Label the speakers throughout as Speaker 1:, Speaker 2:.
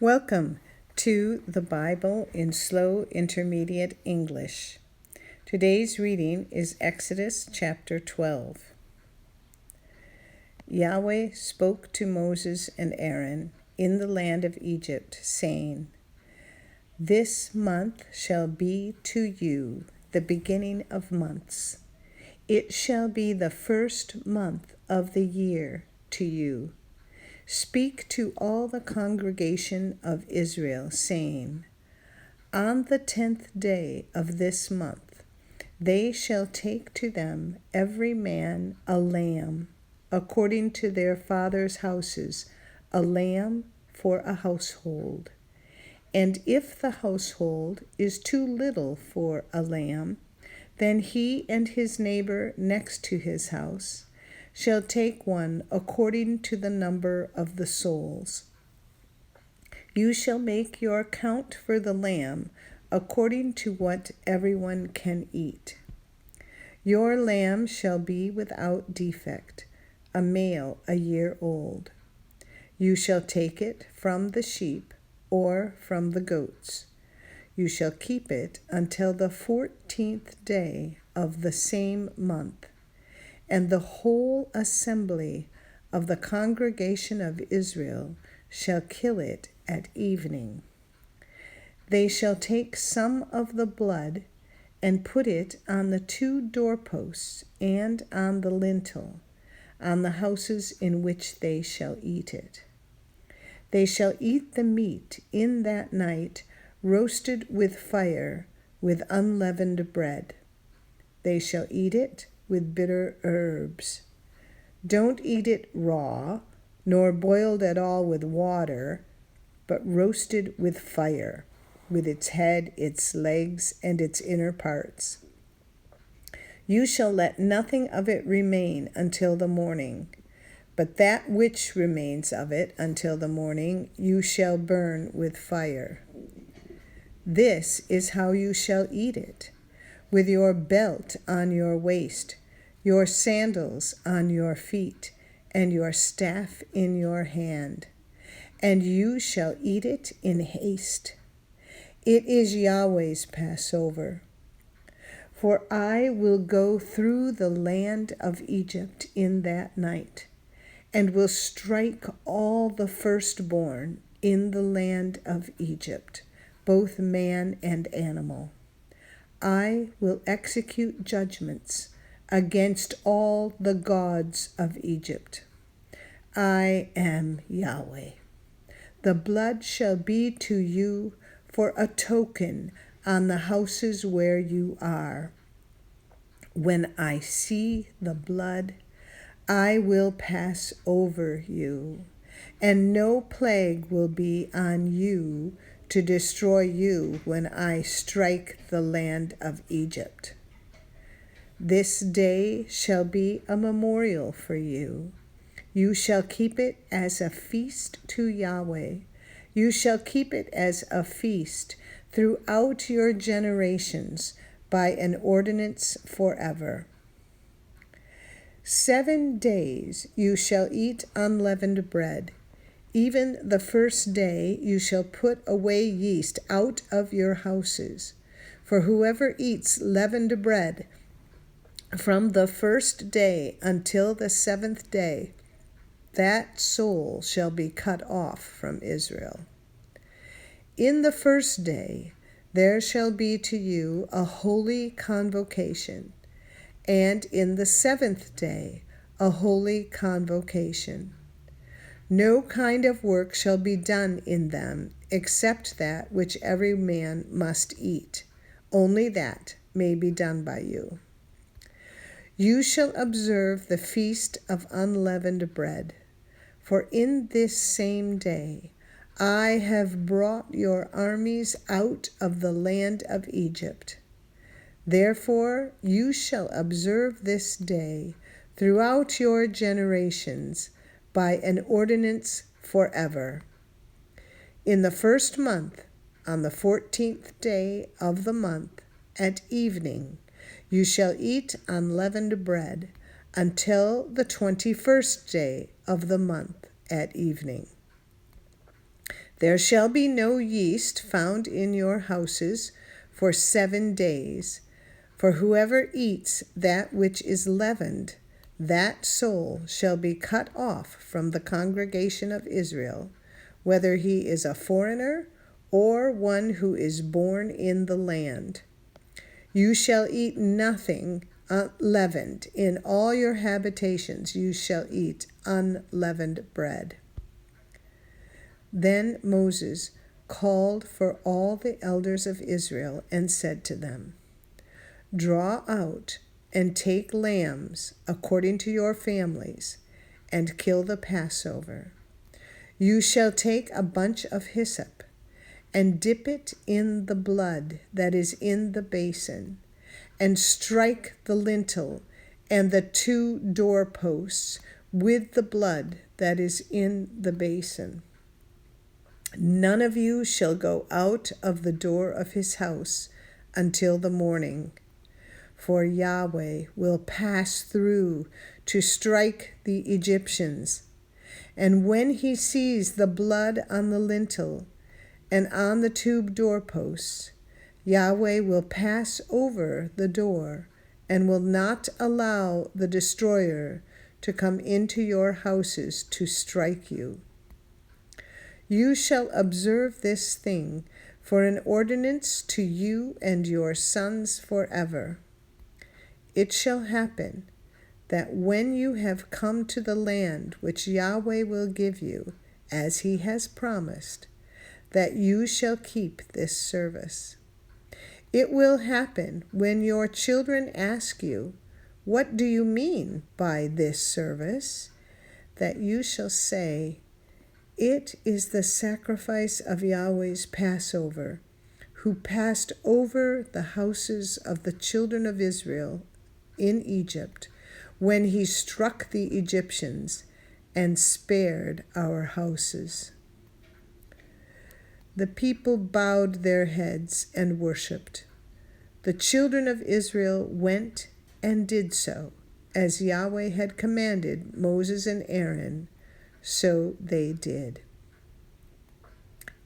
Speaker 1: Welcome to the Bible in Slow Intermediate English. Today's reading is Exodus chapter 12. Yahweh spoke to Moses and Aaron in the land of Egypt, saying, "This month shall be to you the beginning of months. It shall be the first month of the year to you. Speak to all the congregation of Israel, saying, On the 10th day of this month they shall take to them every man a lamb, according to their fathers' houses, a lamb for a household. And if the household is too little for a lamb, then he and his neighbor next to his house shall take one according to the number of the souls. You shall make your count for the lamb according to what everyone can eat. Your lamb shall be without defect, a male a year old. You shall take it from the sheep or from the goats. You shall keep it until the 14th day of the same month. And the whole assembly of the congregation of Israel shall kill it at evening. They shall take some of the blood and put it on the 2 doorposts and on the lintel, on the houses in which they shall eat it. They shall eat the meat in that night, roasted with fire, with unleavened bread. They shall eat it with bitter herbs. Don't eat it raw, nor boiled at all with water, but roasted with fire, with its head, its legs, and its inner parts. You shall let nothing of it remain until the morning, but that which remains of it until the morning you shall burn with fire. This is how you shall eat it, with your belt on your waist, your sandals on your feet, and your staff in your hand. And you shall eat it in haste. It is Yahweh's Passover. For I will go through the land of Egypt in that night, and will strike all the firstborn in the land of Egypt, both man and animal. I will execute judgments against all the gods of Egypt. I am Yahweh. The blood shall be to you for a token on the houses where you are. When I see the blood, I will pass over you, and no plague will be on you to destroy you when I strike the land of Egypt. This day shall be a memorial for you. You shall keep it as a feast to Yahweh. You shall keep it as a feast throughout your generations by an ordinance forever. 7 days you shall eat unleavened bread. Even the first day you shall put away yeast out of your houses. For whoever eats leavened bread from the first day until the 7th day, that soul shall be cut off from Israel. In the first day there shall be to you a holy convocation, and in the 7th day a holy convocation. No kind of work shall be done in them, except that which every man must eat. Only that may be done by you. You shall observe the feast of unleavened bread, for in this same day I have brought your armies out of the land of Egypt. Therefore you shall observe this day throughout your generations by an ordinance forever. In the first month, on the 14th day of the month, at evening, you shall eat unleavened bread until the 21st day of the month at evening. There shall be no yeast found in your houses for 7 days. For whoever eats that which is leavened, that soul shall be cut off from the congregation of Israel, whether he is a foreigner or one who is born in the land. You shall eat nothing unleavened. In all your habitations you shall eat unleavened bread. Then Moses called for all the elders of Israel and said to them, Draw out and take lambs according to your families, and kill the Passover. You shall take a bunch of hyssop, and dip it in the blood that is in the basin, and strike the lintel and the 2 doorposts with the blood that is in the basin. None of you shall go out of the door of his house until the morning, for Yahweh will pass through to strike the Egyptians. And when he sees the blood on the lintel and on the 2 doorposts, Yahweh will pass over the door and will not allow the destroyer to come into your houses to strike you. You shall observe this thing for an ordinance to you and your sons forever. It shall happen that when you have come to the land which Yahweh will give you, as he has promised, that you shall keep this service. It will happen when your children ask you, What do you mean by this service? That you shall say, It is the sacrifice of Yahweh's Passover, who passed over the houses of the children of Israel in Egypt, when he struck the Egyptians and spared our houses. The people bowed their heads and worshipped. The children of Israel went and did so, as Yahweh had commanded Moses and Aaron, so they did.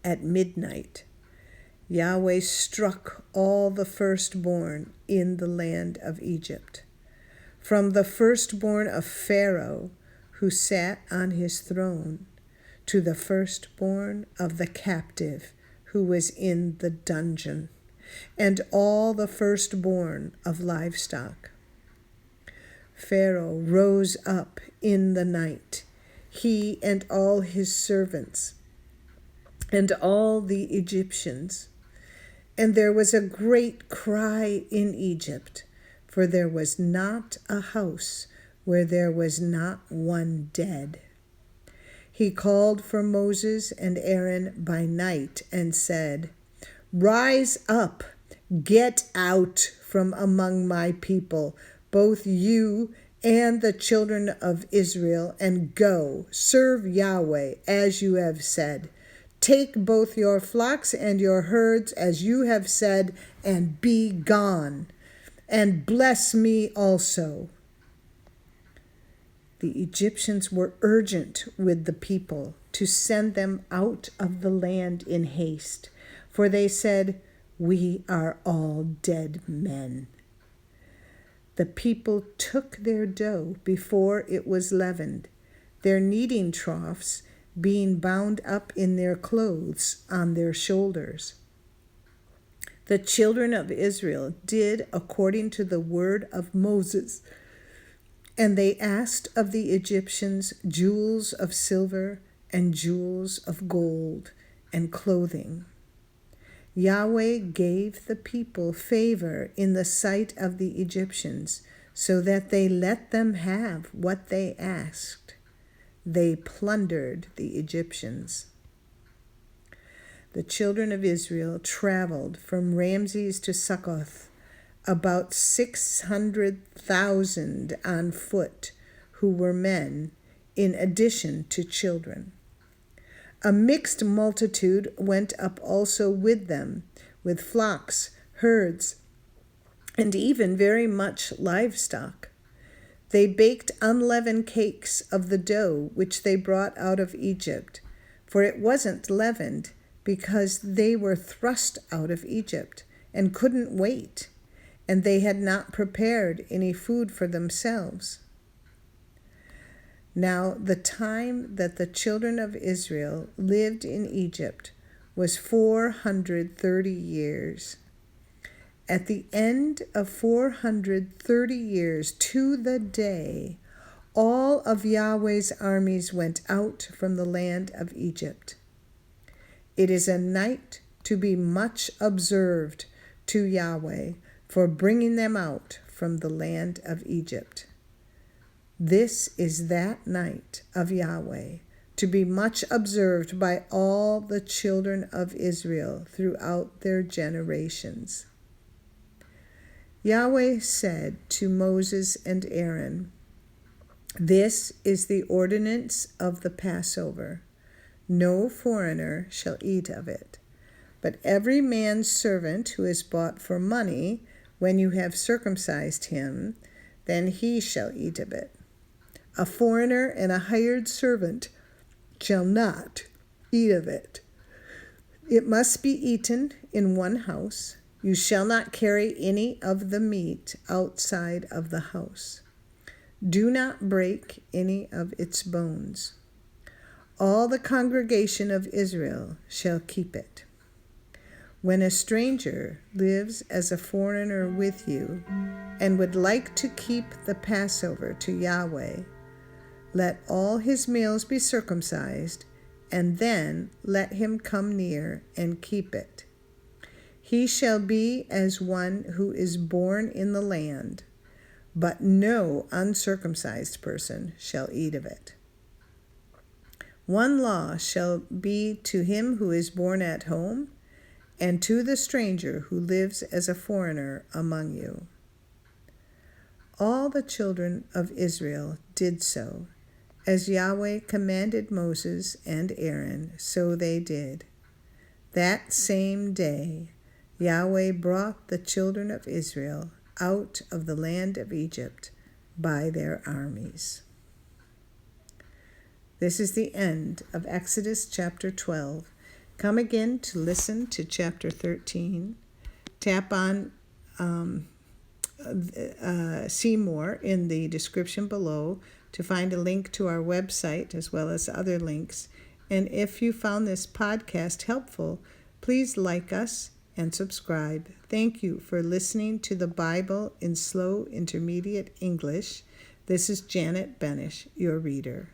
Speaker 1: At midnight, Yahweh struck all the firstborn in the land of Egypt, from the firstborn of Pharaoh, who sat on his throne, to the firstborn of the captive who was in the dungeon, and all the firstborn of livestock. Pharaoh rose up in the night, he and all his servants, and all the Egyptians. And there was a great cry in Egypt, for there was not a house where there was not one dead. He called for Moses and Aaron by night and said, Rise up, get out from among my people, both you and the children of Israel, and go, serve Yahweh as you have said. Take both your flocks and your herds as you have said, and be gone, and bless me also. The Egyptians were urgent with the people to send them out of the land in haste, for they said, We are all dead men. The people took their dough before it was leavened, their kneading troughs being bound up in their clothes on their shoulders. The children of Israel did according to the word of Moses, and they asked of the Egyptians jewels of silver and jewels of gold and clothing. Yahweh gave the people favor in the sight of the Egyptians, so that they let them have what they asked. They plundered the Egyptians. The children of Israel traveled from Ramses to Succoth, about 600,000 on foot, who were men, in addition to children. A mixed multitude went up also with them, with flocks, herds, and even very much livestock. They baked unleavened cakes of the dough which they brought out of Egypt, for it wasn't leavened, because they were thrust out of Egypt and couldn't wait, and they had not prepared any food for themselves. Now the time that the children of Israel lived in Egypt was 430 years. At the end of 430 years, to the day, all of Yahweh's armies went out from the land of Egypt. It is a night to be much observed to Yahweh for bringing them out from the land of Egypt. This is that night of Yahweh, to be much observed by all the children of Israel throughout their generations. Yahweh said to Moses and Aaron, "This is the ordinance of the Passover. No foreigner shall eat of it, but every man's servant who is bought for money, when you have circumcised him, then he shall eat of it. A foreigner and a hired servant shall not eat of it. It must be eaten in one house. You shall not carry any of the meat outside of the house. Do not break any of its bones. All the congregation of Israel shall keep it. When a stranger lives as a foreigner with you and would like to keep the Passover to Yahweh, let all his males be circumcised, and then let him come near and keep it. He shall be as one who is born in the land, but no uncircumcised person shall eat of it. One law shall be to him who is born at home, and to the stranger who lives as a foreigner among you." All the children of Israel did so, as Yahweh commanded Moses and Aaron, so they did. That same day, Yahweh brought the children of Israel out of the land of Egypt by their armies. This is the end of Exodus chapter 12. Come again to listen to chapter 13. Tap on see more in the description below to find a link to our website as well as other links. And if you found this podcast helpful, please like us and subscribe. Thank you for listening to the Bible in Slow Intermediate English. This is Janet Benish, your reader.